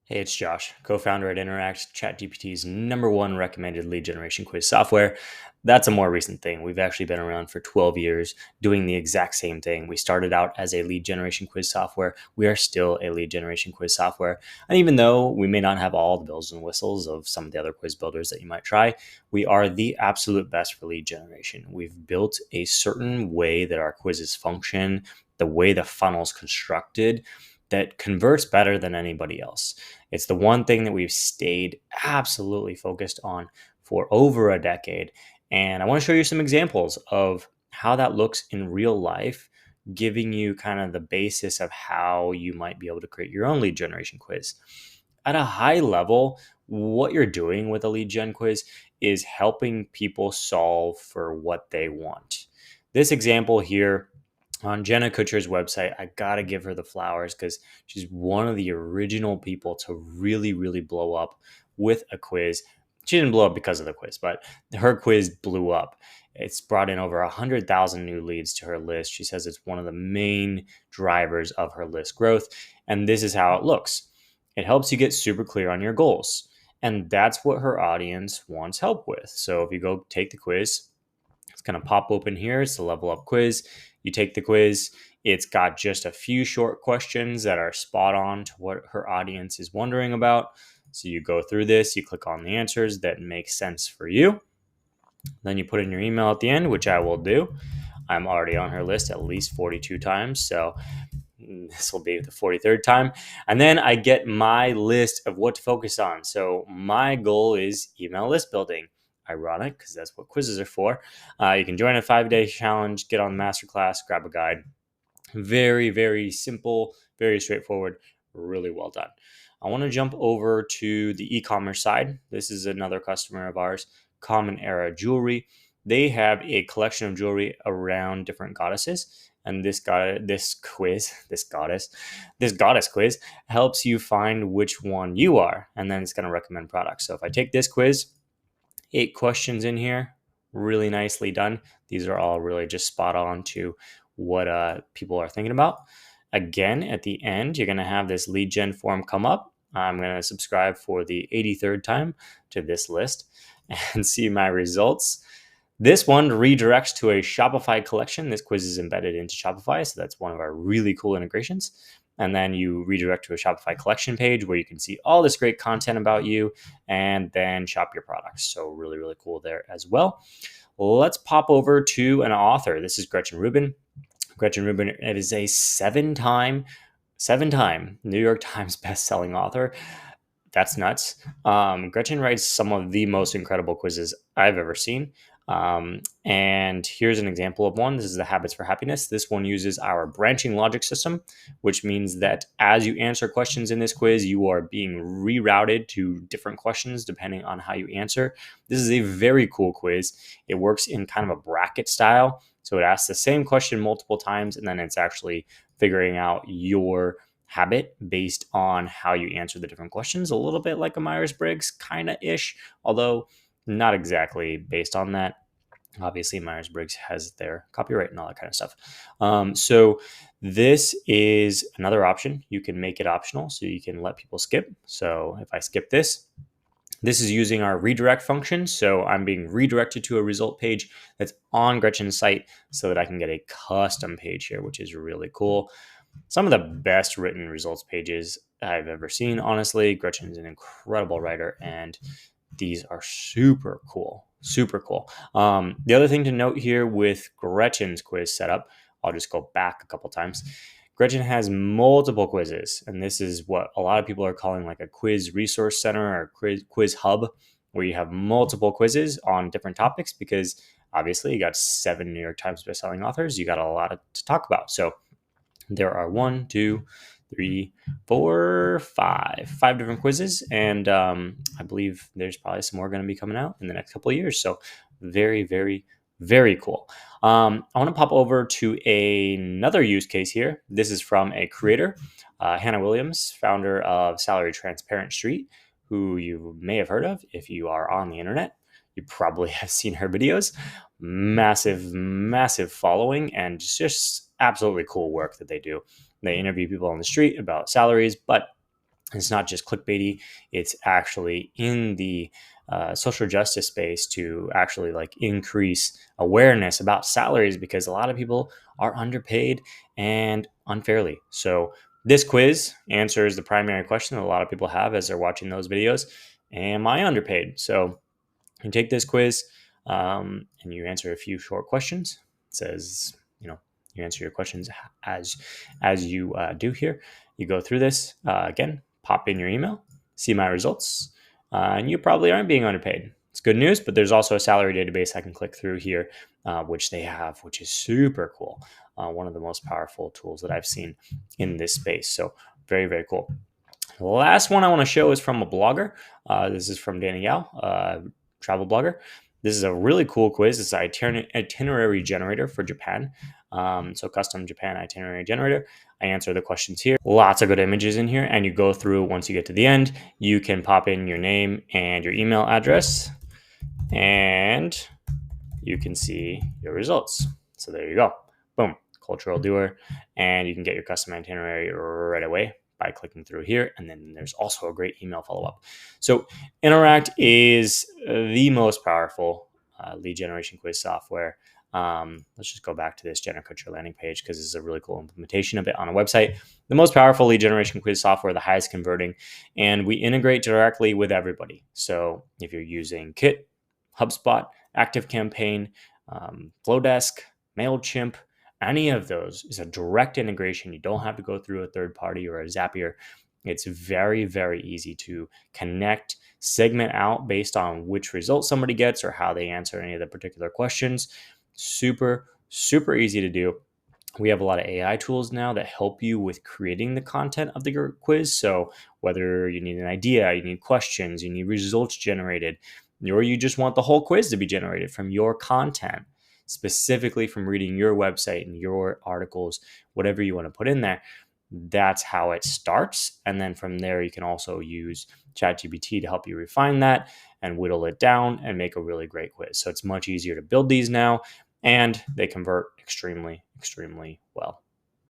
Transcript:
Hey, it's Josh, co-founder at Interact, ChatGPT's number one recommended lead generation quiz software. That's a more recent thing. We've actually been around for 12 years doing the exact same thing. We started out as a lead generation quiz software. We are still a lead generation quiz software. And even though we may not have all the bells and whistles of some of the other quiz builders that you might try, we are the absolute best for lead generation. We've built a certain way that our quizzes function, the way the funnel's constructed, that converts better than anybody else. It's the one thing that we've stayed absolutely focused on for over a decade. And I want to show you some examples of how that looks in real life, giving you kind of the basis of how you might be able to create your own lead generation quiz. At a high level, what you're doing with a lead gen quiz is helping people solve for what they want. This example here on Jenna Kutcher's website, I gotta give her the flowers because she's one of the original people to really, really blow up with a quiz. She didn't blow up because of the quiz, but her quiz blew up. It's brought in over 100,000 new leads to her list. She says it's one of the main drivers of her list growth. And this is how it looks. It helps you get super clear on your goals. And that's what her audience wants help with. So if you go take the quiz, it's going to pop open here. It's the level up quiz. You take the quiz. It's got just a few short questions that are spot on to what her audience is wondering about. So you go through this, you click on the answers that make sense for you. Then you put in your email at the end, which I will do. I'm already on her list at least 42 times. So this will be the 43rd time. And then I get my list of what to focus on. So my goal is email list building. Ironic, because that's what quizzes are for. You can join a 5-day challenge, get on the masterclass, grab a guide. Very, very simple, very straightforward, really well done. I want to jump over to the e-commerce side. This is another customer of ours, Common Era Jewelry. They have a collection of jewelry around different goddesses. And this goddess quiz helps you find which one you are. And then it's going to recommend products. So if I take this quiz, 8 questions in here, really nicely done. These are all really just spot on to what people are thinking about. Again, at the end, you're going to have this lead gen form come up. I'm going to subscribe for the 83rd time to this list and see my results. This one redirects to a Shopify collection. This quiz is embedded into Shopify, so that's one of our really cool integrations. And then you redirect to a Shopify collection page where you can see all this great content about you and then shop your products. So really, really cool there as well. Let's pop over to an author. This is Gretchen Rubin. Gretchen Rubin, it is a seven-time New York Times best-selling author. That's nuts. Gretchen writes some of the most incredible quizzes I've ever seen. And here's an example of one. This is the Habits for Happiness. This one uses our branching logic system, which means that as you answer questions in this quiz, you are being rerouted to different questions depending on how you answer. This is a very cool quiz. It works in kind of a bracket style. So it asks the same question multiple times, and then it's actually figuring out your habit based on how you answer the different questions, a little bit like a Myers-Briggs kind of ish, although not exactly based on that. Obviously, Myers-Briggs has their copyright and all that kind of stuff. So this is another option. You can make it optional, so you can let people skip. So if I skip this, this is using our redirect function. So I'm being redirected to a result page that's on Gretchen's site so that I can get a custom page here, which is really cool. Some of the best written results pages I've ever seen, honestly. Gretchen's an incredible writer, and these are super cool, super cool. The other thing to note here with Gretchen's quiz setup, I'll just go back a couple times. Gretchen has multiple quizzes, and this is what a lot of people are calling like a quiz resource center or quiz hub, where you have multiple quizzes on different topics because obviously you got 7 New York Times bestselling authors. You got a lot to talk about. So there are 1, 2, 3, 4, 5 different quizzes, and I believe there's probably some more going to be coming out in the next couple of years. So very, very, very cool. I want to pop over to another use case here. This is from a creator, Hannah Williams, founder of Salary Transparent Street, who you may have heard of if you are on the internet. You probably have seen her videos. Massive, massive following, and just absolutely cool work that they do. They interview people on the street about salaries, but It's not just clickbaity, it's actually in the social justice space to actually like increase awareness about salaries, because a lot of people are underpaid and unfairly. So this quiz answers the primary question that a lot of people have as they're watching those videos: am I underpaid? So you take this quiz, and you answer a few short questions. It says, you answer your questions as you do here. You go through this again, pop in your email, see my results, and you probably aren't being underpaid. It's good news, but there's also a salary database I can click through here, which they have, which is super cool. One of the most powerful tools that I've seen in this space. So very, very cool. The last one I want to show is from a blogger. This is from Danny Yao, travel blogger. This is a really cool quiz. It's an itinerary generator for Japan. So custom Japan itinerary generator. I answer the questions here. Lots of good images in here. And you go through, once you get to the end, you can pop in your name and your email address, and you can see your results. So there you go. Boom. Cultural doer. And you can get your custom itinerary right away by clicking through here. And then there's also a great email follow-up. So Interact is the most powerful lead generation quiz software. Let's just go back to this Generate Your landing page, because this is a really cool implementation of it on a website. The most powerful lead generation quiz software, the highest converting, and we integrate directly with everybody. So if you're using Kit, HubSpot, ActiveCampaign, Flowdesk, MailChimp, any of those is a direct integration. You don't have to go through a third party or a Zapier. It's very, very easy to connect, segment out based on which result somebody gets or how they answer any of the particular questions. Super, super easy to do. We have a lot of AI tools now that help you with creating the content of the quiz. So whether you need an idea, you need questions, you need results generated, or you just want the whole quiz to be generated from your content, specifically from reading your website and your articles, whatever you want to put in there, that's how it starts. And then from there, you can also use ChatGPT to help you refine that and whittle it down and make a really great quiz. So it's much easier to build these now, and they convert extremely, extremely well.